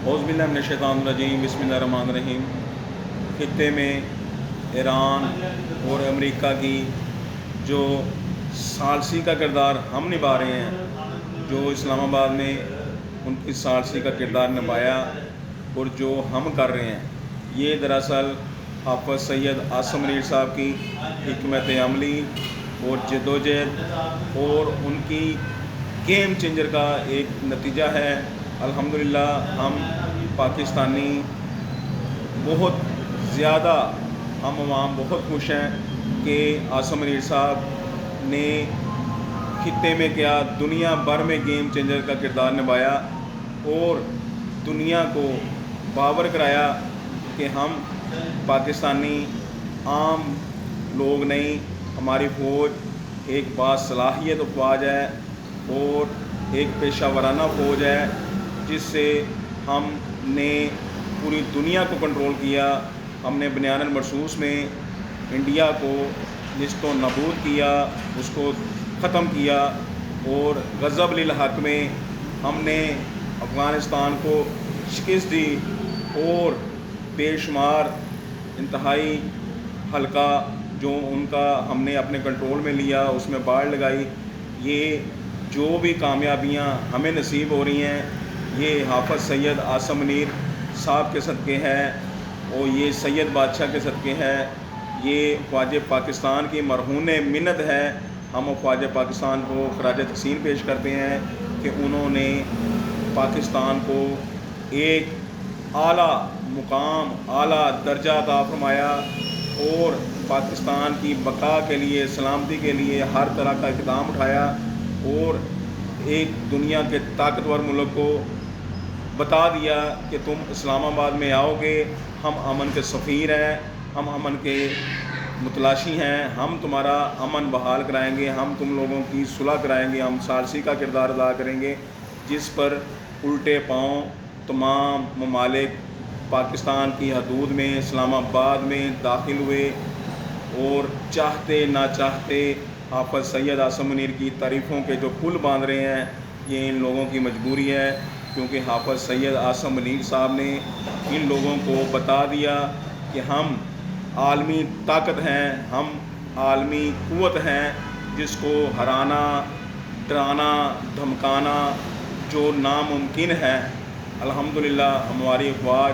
اعوذ باللہ من الشیطان الرجیم بسم اللہ الرحمن الرحیم۔ خطے میں ایران اور امریکہ کی جو ثالثی کا کردار ہم نبھا رہے ہیں، جو اسلام آباد میں ان کی ثالثی کا کردار نبھایا اور جو ہم کر رہے ہیں، یہ دراصل حافظ سید عاصم منیر صاحب کی حکمت عملی اور جدوجہد اور ان کی گیم چینجر کا ایک نتیجہ ہے۔ الحمدللہ ہم پاکستانی بہت زیادہ، ہم عوام بہت خوش ہیں کہ عاصم منیر صاحب نے خطے میں کیا دنیا بھر میں گیم چینجر کا کردار نبھایا اور دنیا کو باور کرایا کہ ہم پاکستانی عام لوگ نہیں، ہماری فوج ایک باصلاحیت افواج ہے اور ایک پیشہ ورانہ فوج ہے، جس سے ہم نے پوری دنیا کو کنٹرول کیا۔ ہم نے بنیان المرصوص میں انڈیا کو نیست و نابود کیا، اس کو ختم کیا، اور غضب للحق میں ہم نے افغانستان کو شکست دی اور بے شمار انتہائی حلقہ جو ان کا ہم نے اپنے کنٹرول میں لیا، اس میں باڑ لگائی۔ یہ جو بھی کامیابیاں ہمیں نصیب ہو رہی ہیں، یہ حافظ سید عاصم منیر صاحب کے صدقے ہے اور یہ سید بادشاہ کے صدقے ہے۔ یہ افواج پاکستان کی مرہون منت ہے۔ ہم افواج پاکستان کو خراج تحسین پیش کرتے ہیں کہ انہوں نے پاکستان کو ایک اعلیٰ مقام، اعلیٰ درجہ عطا فرمایا اور پاکستان کی بقا کے لیے، سلامتی کے لیے ہر طرح کا اقدام اٹھایا اور ایک دنیا کے طاقتور ملک کو بتا دیا کہ تم اسلام آباد میں آؤ گے، ہم امن کے سفیر ہیں، ہم امن کے متلاشی ہیں، ہم تمہارا امن بحال کرائیں گے، ہم تم لوگوں کی صلح کرائیں گے، ہم ثالثی کا کردار ادا کریں گے، جس پر الٹے پاؤں تمام ممالک پاکستان کی حدود میں اسلام آباد میں داخل ہوئے اور چاہتے نہ چاہتے حافظ سید عاصم منیر کی تعریفوں کے جو پل باندھ رہے ہیں، یہ ان لوگوں کی مجبوری ہے، کیونکہ حافظ سید عاصم منیر صاحب نے ان لوگوں کو بتا دیا کہ ہم عالمی طاقت ہیں، ہم عالمی قوت ہیں، جس کو ہرانا، ڈرانا، دھمکانا جو ناممکن ہے۔ الحمدللہ ہماری افواج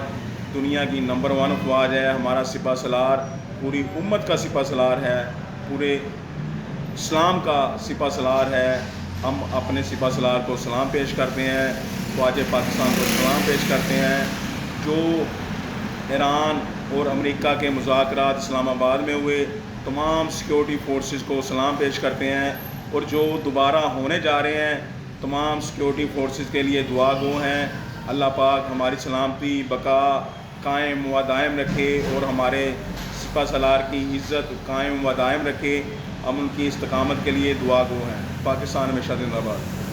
دنیا کی نمبر 1 افواج ہے، ہمارا سپہ سالار پوری امت کا سپہ سالار ہے، پورے اسلام کا سپہ سالار ہے۔ ہم اپنے سپہ سالار کو سلام پیش کرتے ہیں، افواج پاکستان کو سلام پیش کرتے ہیں۔ جو ایران اور امریکہ کے مذاکرات اسلام آباد میں ہوئے، تمام سیکیورٹی فورسز کو سلام پیش کرتے ہیں، اور جو دوبارہ ہونے جا رہے ہیں تمام سیکیورٹی فورسز کے لیے دعا گو ہیں۔ اللہ پاک ہماری سلامتی، بقا قائم و دائم رکھے اور ہمارے سپہ سالار کی عزت قائم و دائم رکھے۔ ہم ان کی استقامت کے لیے دعا گو ہیں۔ پاکستان ہمیشہ زندہ باد۔